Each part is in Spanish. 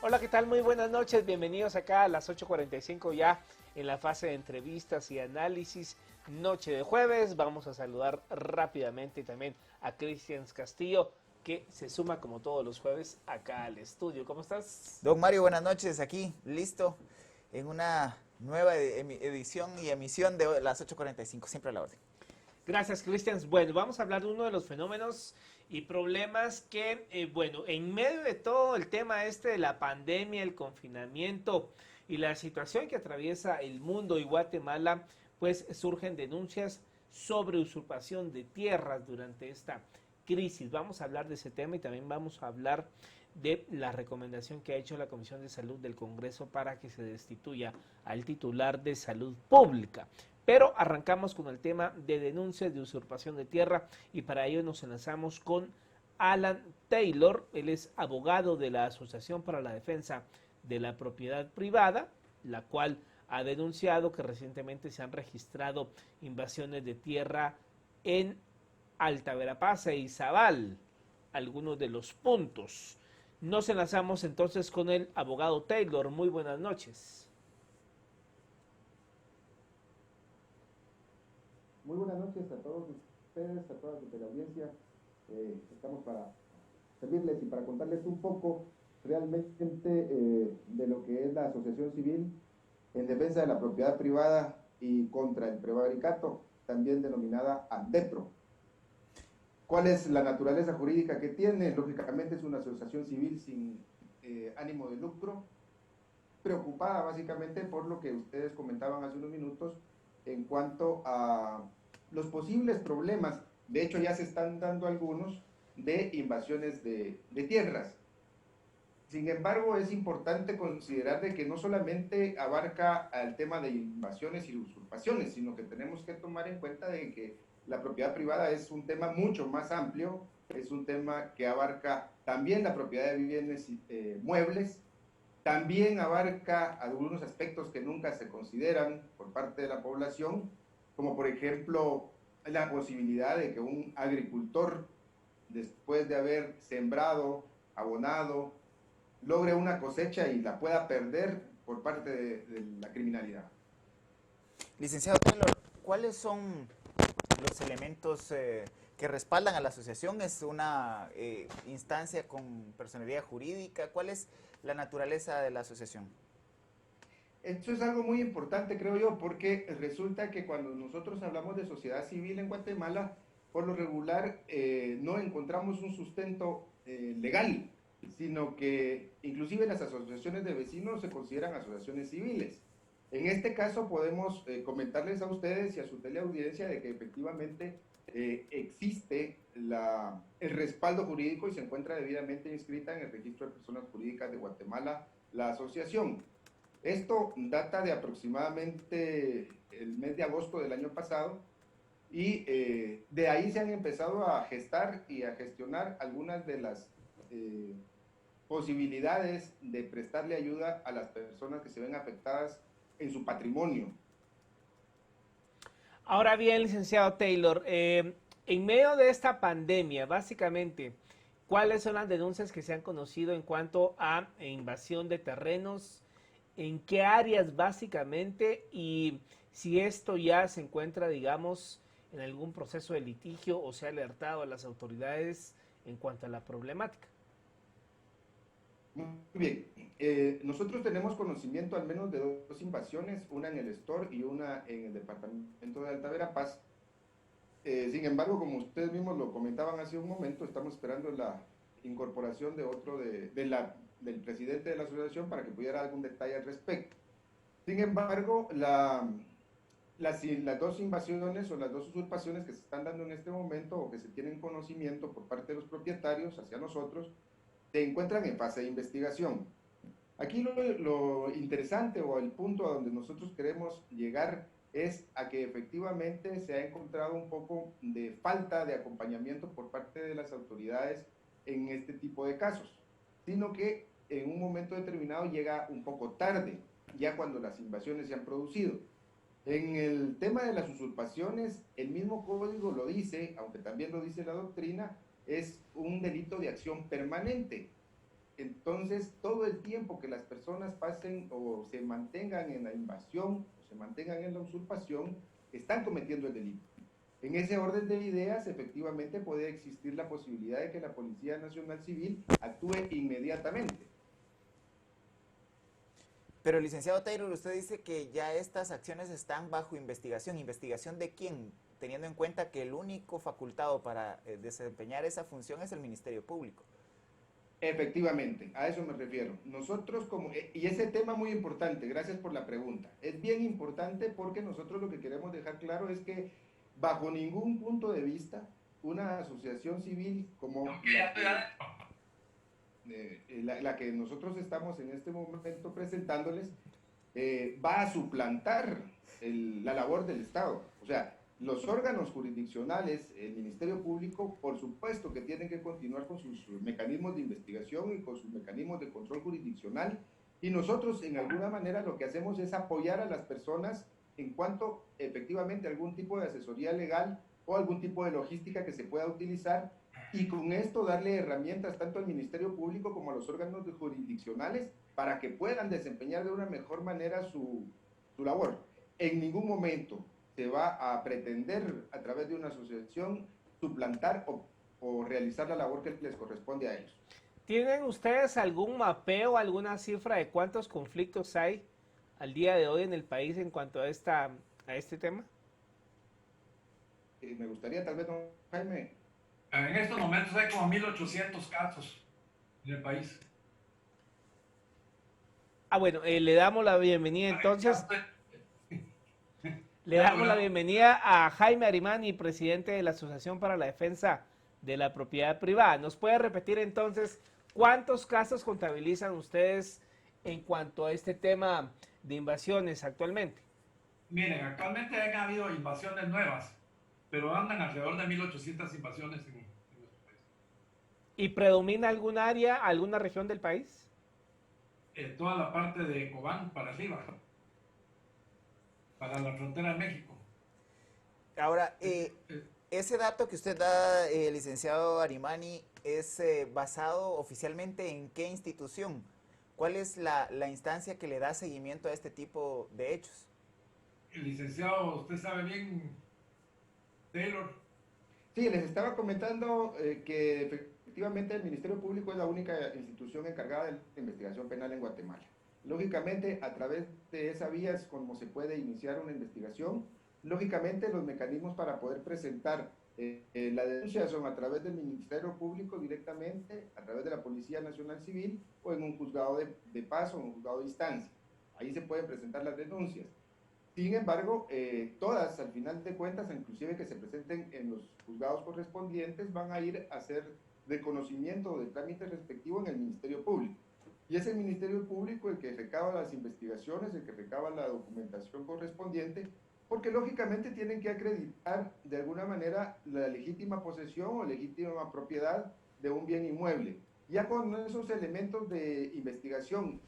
Hola, ¿qué tal? Muy buenas noches, bienvenidos acá a las 8:45 ya en la fase de entrevistas y análisis, noche de jueves. Vamos a saludar rápidamente también a Cristian Castillo, que se suma como todos los jueves acá al estudio. ¿Cómo estás? Don Mario, buenas noches, aquí, listo, en una nueva edición y emisión de las 8:45, siempre a la orden. Gracias, Cristian. Bueno, vamos a hablar de uno de los fenómenos y problemas que, bueno, en medio de todo el tema este de la pandemia, el confinamiento y la situación que atraviesa el mundo y Guatemala, pues surgen denuncias sobre usurpación de tierras durante esta crisis. Vamos a hablar de ese tema y también vamos a hablar de la recomendación que ha hecho la Comisión de Salud del Congreso para que se destituya al titular de Salud Pública. Pero arrancamos con el tema de denuncias de usurpación de tierra y para ello nos enlazamos con Alan Taylor. Él es abogado de la Asociación para la Defensa de la Propiedad Privada, la cual ha denunciado que recientemente se han registrado invasiones de tierra en Alta Verapaz e Izabal, algunos de los puntos. Nos enlazamos entonces con el abogado Taylor. Muy buenas noches. Muy buenas noches a todos ustedes, a toda la audiencia. Estamos para servirles y para contarles un poco realmente de lo que es la asociación civil en defensa de la propiedad privada y contra el prevaricato, también denominada ANDEPRO. ¿Cuál es la naturaleza jurídica que tiene? Lógicamente es una asociación civil sin ánimo de lucro, preocupada básicamente por lo que ustedes comentaban hace unos minutos en cuanto a los posibles problemas. De hecho, ya se están dando algunos de invasiones de tierras. Sin embargo, es importante considerar de que no solamente abarca el tema de invasiones y usurpaciones, sino que tenemos que tomar en cuenta de que la propiedad privada es un tema mucho más amplio, es un tema que abarca también la propiedad de bienes muebles, también abarca algunos aspectos que nunca se consideran por parte de la población, como por ejemplo la posibilidad de que un agricultor, después de haber sembrado, abonado, logre una cosecha y la pueda perder por parte de la criminalidad. Licenciado Taylor, ¿cuáles son los elementos que respaldan a la asociación? ¿Es una instancia con personalidad jurídica? ¿Cuál es la naturaleza de la asociación? Esto es algo muy importante, creo yo, porque resulta que cuando nosotros hablamos de sociedad civil en Guatemala, por lo regular no encontramos un sustento legal, sino que inclusive las asociaciones de vecinos se consideran asociaciones civiles. En este caso podemos comentarles a ustedes y a su teleaudiencia de que efectivamente existe el respaldo jurídico y se encuentra debidamente inscrita en el Registro de Personas Jurídicas de Guatemala la asociación. Esto data de aproximadamente el mes de agosto del año pasado y de ahí se han empezado a gestar y a gestionar algunas de las posibilidades de prestarle ayuda a las personas que se ven afectadas en su patrimonio. Ahora bien, licenciado Taylor, en medio de esta pandemia, básicamente, ¿cuáles son las denuncias que se han conocido en cuanto a invasión de terrenos? ¿En qué áreas básicamente? Y si esto ya se encuentra, digamos, en algún proceso de litigio o se ha alertado a las autoridades en cuanto a la problemática. Muy bien, nosotros tenemos conocimiento al menos de dos invasiones, una en el Estor y una en el departamento de Alta Verapaz. Sin embargo, como ustedes mismos lo comentaban hace un momento, estamos esperando la incorporación de otro del presidente de la asociación para que pudiera dar algún detalle al respecto. Sin embargo, las dos invasiones o las dos usurpaciones que se están dando en este momento o que se tienen conocimiento por parte de los propietarios hacia nosotros, se encuentran en fase de investigación. Aquí lo interesante o el punto a donde nosotros queremos llegar es a que efectivamente se ha encontrado un poco de falta de acompañamiento por parte de las autoridades en este tipo de casos, sino que en un momento determinado llega un poco tarde, ya cuando las invasiones se han producido. En el tema de las usurpaciones, el mismo código lo dice, aunque también lo dice la doctrina, es un delito de acción permanente. Entonces, todo el tiempo que las personas pasen o se mantengan en la invasión o se mantengan en la usurpación, están cometiendo el delito. En ese orden de ideas, efectivamente, puede existir la posibilidad de que la Policía Nacional Civil actúe inmediatamente. Pero, licenciado Taylor, usted dice que ya estas acciones están bajo investigación. ¿Investigación de quién? Teniendo en cuenta que el único facultado para desempeñar esa función es el Ministerio Público. Efectivamente, a eso me refiero. Nosotros y ese tema muy importante, gracias por la pregunta. Es bien importante porque nosotros lo que queremos dejar claro es que bajo ningún punto de vista una asociación civil como la que nosotros estamos en este momento presentándoles va a suplantar la labor del Estado. O sea, los órganos jurisdiccionales, el Ministerio Público, por supuesto que tienen que continuar con sus mecanismos de investigación y con sus mecanismos de control jurisdiccional, y nosotros en alguna manera lo que hacemos es apoyar a las personas en cuanto efectivamente a algún tipo de asesoría legal o algún tipo de logística que se pueda utilizar, y con esto darle herramientas tanto al Ministerio Público como a los órganos jurisdiccionales para que puedan desempeñar de una mejor manera su labor. En ningún momento se va a pretender a través de una asociación suplantar o realizar la labor que les corresponde a ellos. ¿Tienen ustedes algún mapeo, alguna cifra de cuántos conflictos hay al día de hoy en el país en cuanto a este tema? Me gustaría tal vez, don Jaime. En estos momentos hay como 1.800 casos en el país. Bueno, le damos la bienvenida entonces. Le damos la bienvenida a Jaime Arimani, presidente de la Asociación para la Defensa de la Propiedad Privada. ¿Nos puede repetir entonces cuántos casos contabilizan ustedes en cuanto a este tema de invasiones actualmente? Miren, actualmente han habido invasiones nuevas, pero andan alrededor de 1.800 invasiones en nuestro país. ¿Y predomina algún área, alguna región del país? Toda la parte de Cobán para arriba, para la frontera de México. Ahora, ese dato que usted da, licenciado Arimani, ¿es basado oficialmente en qué institución? ¿Cuál es la instancia que le da seguimiento a este tipo de hechos? El licenciado, usted sabe bien, Taylor. Sí, les estaba comentando que efectivamente el Ministerio Público es la única institución encargada de la investigación penal en Guatemala. Lógicamente, a través de esa vía es como se puede iniciar una investigación. Lógicamente, los mecanismos para poder presentar la denuncia son a través del Ministerio Público directamente, a través de la Policía Nacional Civil o en un juzgado de paz o en un juzgado de instancia. Ahí se pueden presentar las denuncias. Sin embargo, todas, al final de cuentas, inclusive que se presenten en los juzgados correspondientes, van a ir a hacer reconocimiento de trámite respectivo en el Ministerio Público. Y es el Ministerio Público el que recaba las investigaciones, el que recaba la documentación correspondiente, porque lógicamente tienen que acreditar de alguna manera la legítima posesión o legítima propiedad de un bien inmueble. Ya con esos elementos de investigación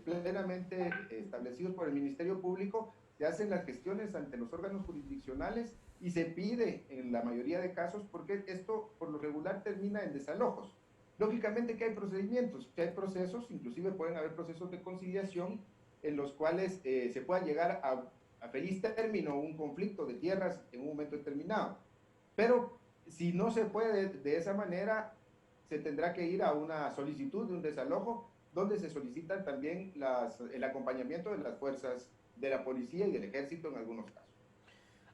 plenamente establecidos por el Ministerio Público, se hacen las gestiones ante los órganos jurisdiccionales y se pide en la mayoría de casos, porque esto por lo regular termina en desalojos. Lógicamente que hay procedimientos, que hay procesos, inclusive pueden haber procesos de conciliación en los cuales se pueda llegar a feliz término un conflicto de tierras en un momento determinado. Pero si no se puede de esa manera, se tendrá que ir a una solicitud de un desalojo, donde se solicitan también el acompañamiento de las fuerzas de la policía y del ejército en algunos casos.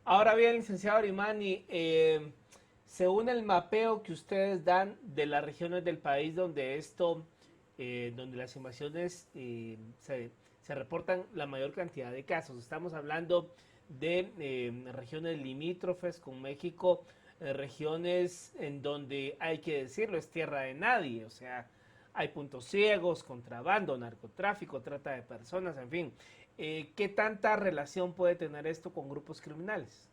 Ahora bien, licenciado Arimani, según el mapeo que ustedes dan de las regiones del país donde donde las invasiones se reportan la mayor cantidad de casos, estamos hablando de regiones limítrofes con México, regiones en donde, hay que decirlo, es tierra de nadie, o sea, hay puntos ciegos, contrabando, narcotráfico, trata de personas, en fin. ¿Qué tanta relación puede tener esto con grupos criminales?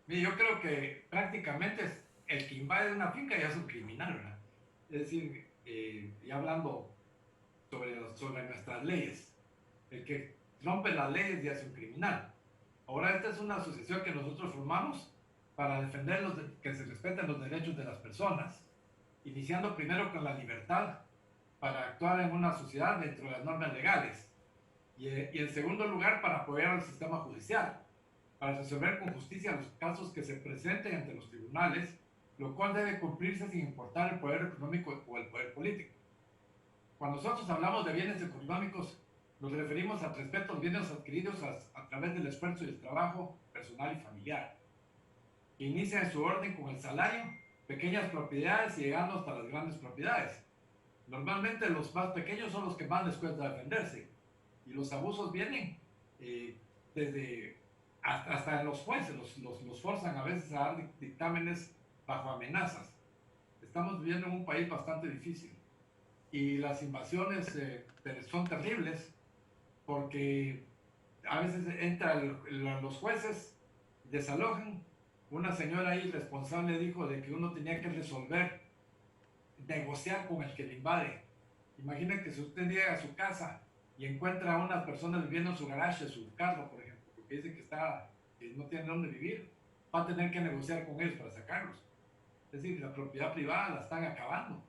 Yo creo que prácticamente el que invade una finca ya es un criminal, ¿verdad? Es decir, ya hablando sobre nuestras leyes, el que rompe las leyes ya es un criminal. Ahora esta es una asociación que nosotros formamos para defender que se respeten los derechos de las personas, iniciando primero con la libertad para actuar en una sociedad dentro de las normas legales. Y en segundo lugar, para apoyar al sistema judicial, para resolver con justicia los casos que se presenten ante los tribunales, lo cual debe cumplirse sin importar el poder económico o el poder político. Cuando nosotros hablamos de bienes económicos, nos referimos al respeto a los bienes adquiridos a través del esfuerzo y el trabajo personal y familiar, que inicia en su orden con el salario, pequeñas propiedades y llegando hasta las grandes propiedades. Normalmente los más pequeños son los que más les cuesta defenderse, y los abusos vienen desde hasta en los jueces, los forzan a veces a dar dictámenes bajo amenazas. Estamos viviendo en un país bastante difícil y las invasiones son terribles porque a veces entran los jueces, desalojan. Una señora ahí responsable dijo de que uno tenía que resolver, negociar con el que le invade. Imagina que si usted llega a su casa y encuentra a unas personas viviendo en su garaje, su carro, por ejemplo, porque dice que no tienen dónde vivir, va a tener que negociar con ellos para sacarlos. Es decir, la propiedad privada la están acabando.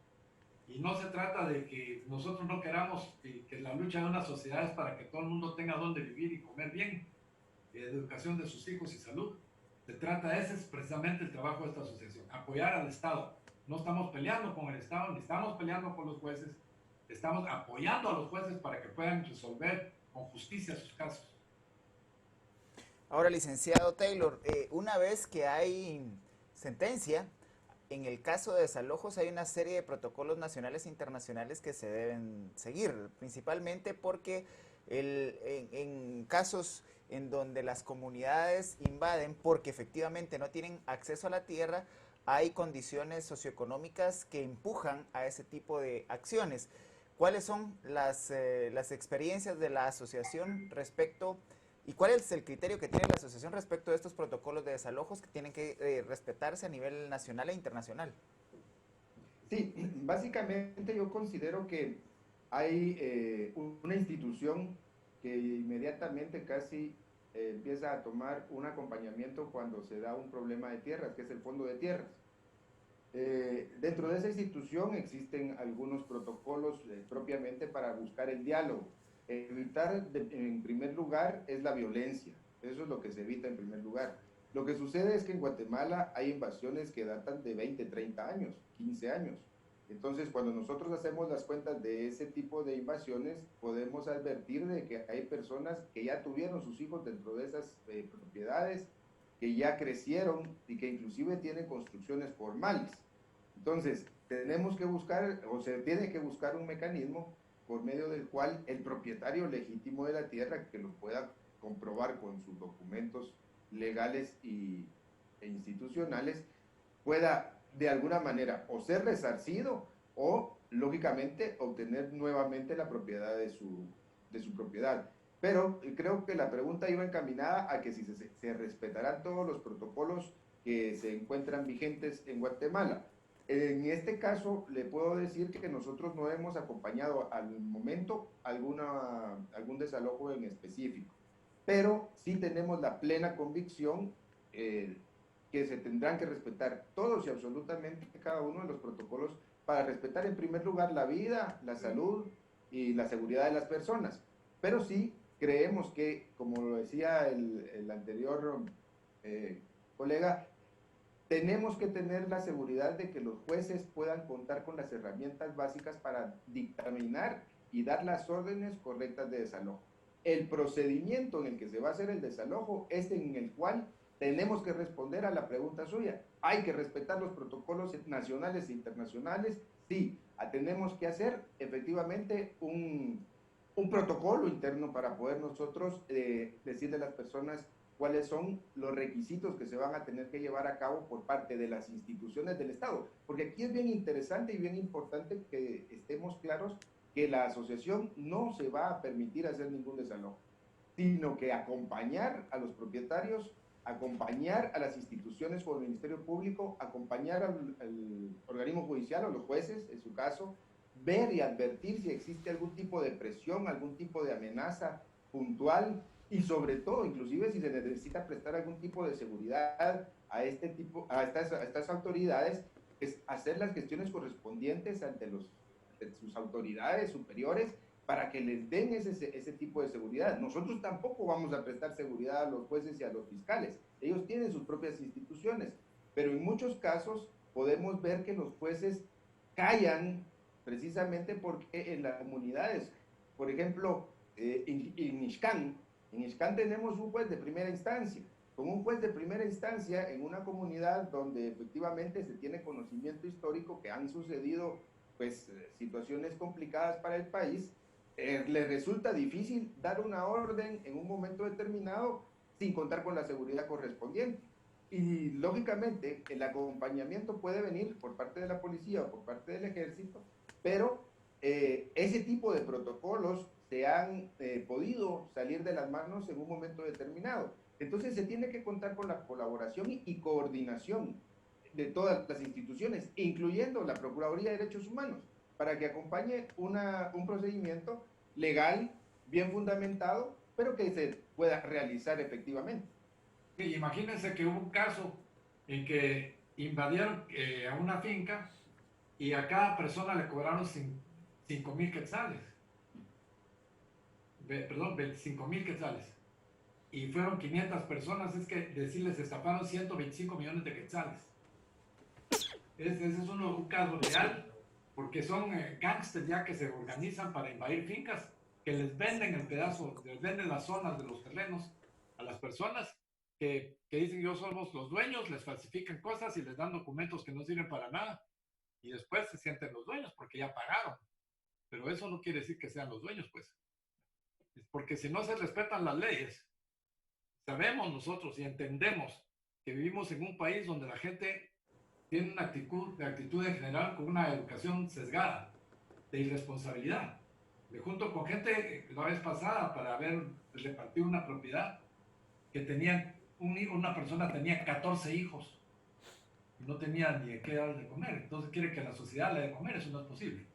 Y no se trata de que nosotros no queramos que la lucha de una sociedad es para que todo el mundo tenga dónde vivir y comer bien, educación de sus hijos y salud. Se trata, ese es precisamente el trabajo de esta asociación, apoyar al Estado. No estamos peleando con el Estado, ni estamos peleando con los jueces, estamos apoyando a los jueces para que puedan resolver con justicia sus casos. Ahora, licenciado Taylor, una vez que hay sentencia, en el caso de desalojos hay una serie de protocolos nacionales e internacionales que se deben seguir, principalmente porque en casos en donde las comunidades invaden porque efectivamente no tienen acceso a la tierra, hay condiciones socioeconómicas que empujan a ese tipo de acciones. ¿Cuáles son las experiencias de la asociación respecto y cuál es el criterio que tiene la asociación respecto de estos protocolos de desalojos que tienen que respetarse a nivel nacional e internacional? Sí, básicamente yo considero que hay una institución que inmediatamente casi empieza a tomar un acompañamiento cuando se da un problema de tierras, que es el Fondo de Tierras. Dentro de esa institución existen algunos protocolos propiamente para buscar el diálogo. Evitar en primer lugar es la violencia, eso es lo que se evita en primer lugar. Lo que sucede es que en Guatemala hay invasiones que datan de 20, 30 años, 15 años. Entonces, cuando nosotros hacemos las cuentas de ese tipo de invasiones, podemos advertir de que hay personas que ya tuvieron sus hijos dentro de esas propiedades, que ya crecieron y que inclusive tienen construcciones formales. Entonces, tenemos que buscar, o se tiene que buscar un mecanismo por medio del cual el propietario legítimo de la tierra, que lo pueda comprobar con sus documentos legales e institucionales, pueda de alguna manera o ser resarcido o, lógicamente, obtener nuevamente la propiedad de su propiedad. Pero creo que la pregunta iba encaminada a que si se respetarán todos los protocolos que se encuentran vigentes en Guatemala. En este caso, le puedo decir que nosotros no hemos acompañado al momento algún desalojo en específico, pero sí tenemos la plena convicción que se tendrán que respetar todos y absolutamente cada uno de los protocolos para respetar en primer lugar la vida, la salud y la seguridad de las personas. Pero sí creemos que, como lo decía el anterior colega, tenemos que tener la seguridad de que los jueces puedan contar con las herramientas básicas para dictaminar y dar las órdenes correctas de desalojo. El procedimiento en el que se va a hacer el desalojo es en el cual tenemos que responder a la pregunta suya. ¿Hay que respetar los protocolos nacionales e internacionales? Sí. Tenemos que hacer efectivamente un protocolo interno para poder nosotros decirle a las personas cuáles son los requisitos que se van a tener que llevar a cabo por parte de las instituciones del Estado. Porque aquí es bien interesante y bien importante que estemos claros que la asociación no se va a permitir hacer ningún desalojo, sino que acompañar a los propietarios, acompañar a las instituciones o al Ministerio Público, acompañar al organismo judicial o los jueces, en su caso, ver y advertir si existe algún tipo de presión, algún tipo de amenaza puntual y sobre todo, inclusive si se necesita prestar algún tipo de seguridad a estas autoridades, es hacer las gestiones correspondientes ante sus autoridades superiores para que les den ese tipo de seguridad. Nosotros tampoco vamos a prestar seguridad a los jueces y a los fiscales. Ellos tienen sus propias instituciones, pero en muchos casos podemos ver que los jueces callan precisamente porque en las comunidades, por ejemplo, en Ixcán tenemos un juez de primera instancia. Con un juez de primera instancia en una comunidad donde efectivamente se tiene conocimiento histórico que han sucedido pues situaciones complicadas para el país, le resulta difícil dar una orden en un momento determinado sin contar con la seguridad correspondiente. Y lógicamente el acompañamiento puede venir por parte de la policía o por parte del ejército, pero ese tipo de protocolos se han podido salir de las manos en un momento determinado. Entonces se tiene que contar con la colaboración y coordinación de todas las instituciones, incluyendo la Procuraduría de Derechos Humanos, para que acompañe un procedimiento legal, bien fundamentado, pero que se pueda realizar efectivamente. Sí, imagínense que hubo un caso en que invadieron a una finca y a cada persona le cobraron 5,000 quetzales. Perdón, 25,000 quetzales. Y fueron 500 personas, es que decirles, estafaron 125 millones de quetzales. Ese es un caso real, porque son gángsters ya que se organizan para invadir fincas, que les venden el pedazo, les venden las zonas de los terrenos a las personas que dicen yo somos los dueños, les falsifican cosas y les dan documentos que no sirven para nada. Y después se sienten los dueños porque ya pagaron. Pero eso no quiere decir que sean los dueños, pues. Porque si no se respetan las leyes, sabemos nosotros y entendemos que vivimos en un país donde la gente tiene una actitud en general con una educación sesgada, de irresponsabilidad. Me junto con gente la vez pasada para haber repartido una propiedad que tenían, una persona tenía 14 hijos y no tenía ni de qué dar de comer. Entonces quiere que la sociedad le dé de comer, eso no es posible.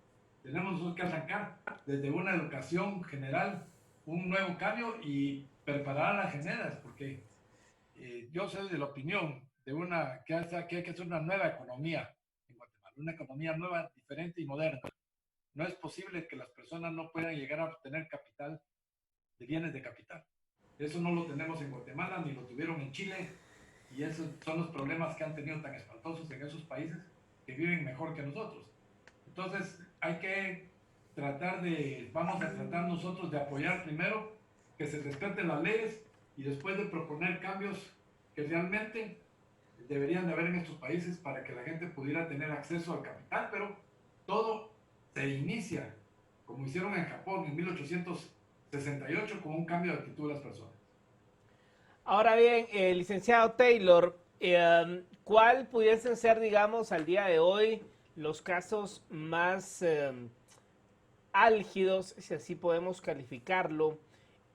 Tenemos nosotros que arrancar desde una educación general, un nuevo cambio y preparar a las generaciones, porque yo soy de la opinión de que hay que hacer una nueva economía en Guatemala, una economía nueva, diferente y moderna. No es posible que las personas no puedan llegar a obtener capital de bienes de capital. Eso no lo tenemos en Guatemala, ni lo tuvieron en Chile, y esos son los problemas que han tenido tan espantosos en esos países que viven mejor que nosotros. Entonces hay que vamos a tratar nosotros de apoyar primero que se respeten las leyes y después de proponer cambios que realmente deberían de haber en estos países para que la gente pudiera tener acceso al capital, pero todo se inicia, como hicieron en Japón en 1868, con un cambio de actitud de las personas. Ahora bien, licenciado Taylor, ¿cuál pudiesen ser, digamos, al día de hoy los casos más álgidos, si así podemos calificarlo,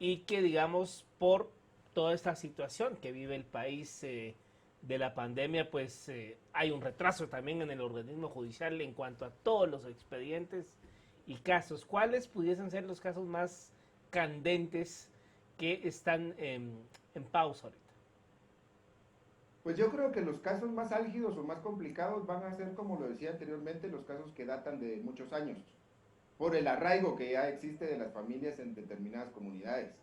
y que, digamos, por toda esta situación que vive el país de la pandemia, pues hay un retraso también en el organismo judicial en cuanto a todos los expedientes y casos? ¿Cuáles pudiesen ser los casos más candentes que están en pausa ahorita? Pues yo creo que los casos más álgidos o más complicados van a ser, como lo decía anteriormente, los casos que datan de muchos años, por el arraigo que ya existe de las familias en determinadas comunidades.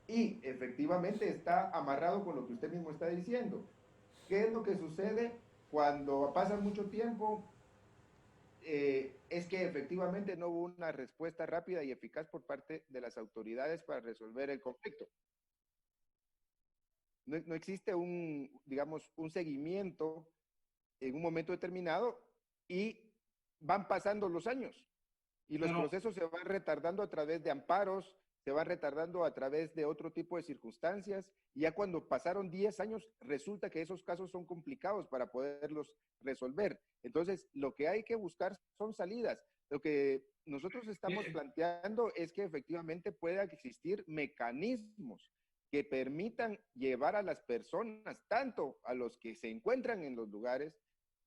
Y efectivamente está amarrado con lo que usted mismo está diciendo. ¿Qué es lo que sucede cuando pasa mucho tiempo? Es que efectivamente no hubo una respuesta rápida y eficaz por parte de las autoridades para resolver el conflicto. No existe digamos, un seguimiento en un momento determinado y van pasando los años y los procesos se van retardando a través de amparos, se van retardando a través de otro tipo de circunstancias, y ya cuando pasaron 10 años resulta que esos casos son complicados para poderlos resolver. Entonces, lo que hay que buscar son salidas. Lo que nosotros estamos planteando es que efectivamente pueda existir mecanismos que permitan llevar a las personas, tanto a los que se encuentran en los lugares,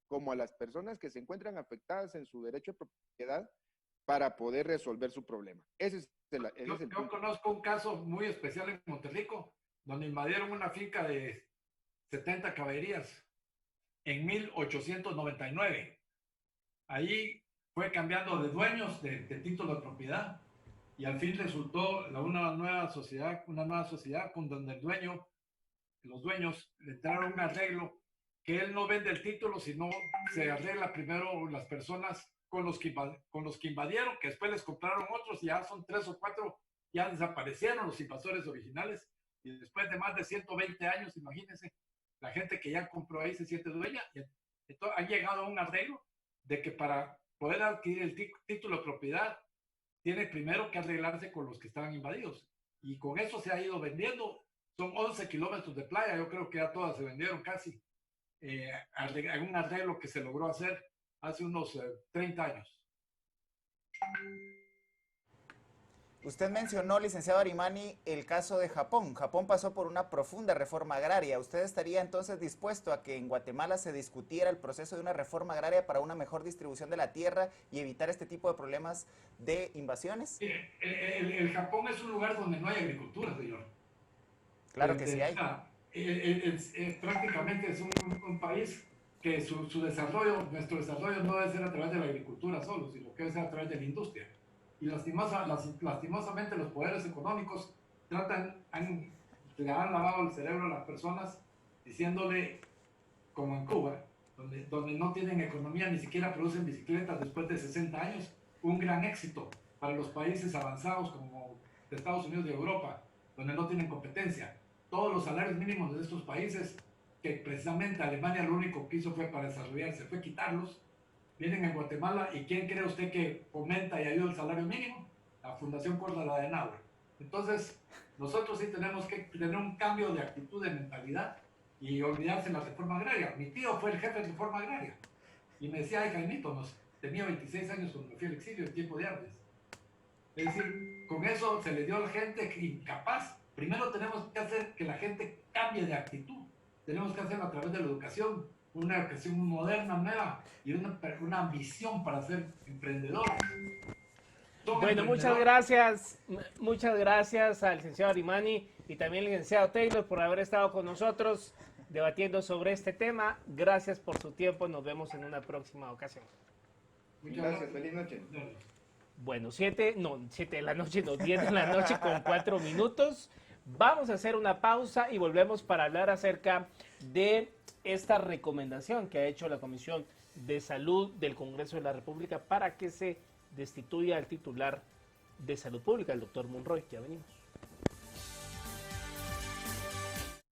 como a las personas que se encuentran afectadas en su derecho de propiedad, para poder resolver su problema. Ese es el Yo punto. conozco un caso muy especial en Monterrico, donde invadieron una finca de 70 caballerías en 1899. Ahí fue cambiando de dueños de título de propiedad y al fin resultó una nueva sociedad con donde los dueños le entraron un arreglo que él no vende el título, sino se arregla primero las personas con los que invadieron, que después les compraron otros y ya son 3 o 4, ya desaparecieron los invasores originales y después de más de 120 años, imagínense, la gente que ya compró ahí se siente dueña. Entonces, han llegado a un arreglo de que para poder adquirir el título de propiedad tiene primero que arreglarse con los que estaban invadidos y con eso se ha ido vendiendo. Son 11 kilómetros de playa, yo creo que ya todas se vendieron casi, un arreglo que se logró hacer hace unos 30 años. Usted mencionó, licenciado Arimani, el caso de Japón. Japón pasó por una profunda reforma agraria. ¿Usted estaría entonces dispuesto a que en Guatemala se discutiera el proceso de una reforma agraria para una mejor distribución de la tierra y evitar este tipo de problemas de invasiones? El Japón es un lugar donde no hay agricultura, señor. Claro que sí hay. Prácticamente es un país que su desarrollo, nuestro desarrollo no debe ser a través de la agricultura solo, sino que debe ser a través de la industria. Y lastimosamente los poderes económicos le han lavado el cerebro a las personas diciéndole, como en Cuba, donde no tienen economía, ni siquiera producen bicicletas después de 60 años, un gran éxito para los países avanzados como Estados Unidos y Europa, donde no tienen competencia. Todos los salarios mínimos de estos países, que precisamente Alemania lo único que hizo fue para desarrollarse, fue quitarlos, vienen en Guatemala y ¿quién cree usted que fomenta y ayuda el salario mínimo? La Fundación Konrad Adenauer. Entonces, nosotros sí tenemos que tener un cambio de actitud, de mentalidad y olvidarse de la reforma agraria. Mi tío fue el jefe de reforma agraria y me decía, ay Jaimito, tenía 26 años cuando me fui al exilio en tiempo de Artes. Es decir, con eso se le dio a la gente incapaz. Primero tenemos que hacer que la gente cambie de actitud. Tenemos que hacerlo a través de la educación, una educación moderna, nueva y una ambición para ser emprendedores. Bueno, muchas gracias al licenciado Arimani y también al licenciado Taylor por haber estado con nosotros debatiendo sobre este tema. Gracias por su tiempo, nos vemos en una próxima ocasión. Muchas gracias, feliz noche. Bueno, 7 de la noche, no, 10 de la noche con 4 minutos. Vamos a hacer una pausa y volvemos para hablar acerca de esta recomendación que ha hecho la Comisión de Salud del Congreso de la República para que se destituya al titular de Salud Pública, el doctor Monroy. Ya venimos.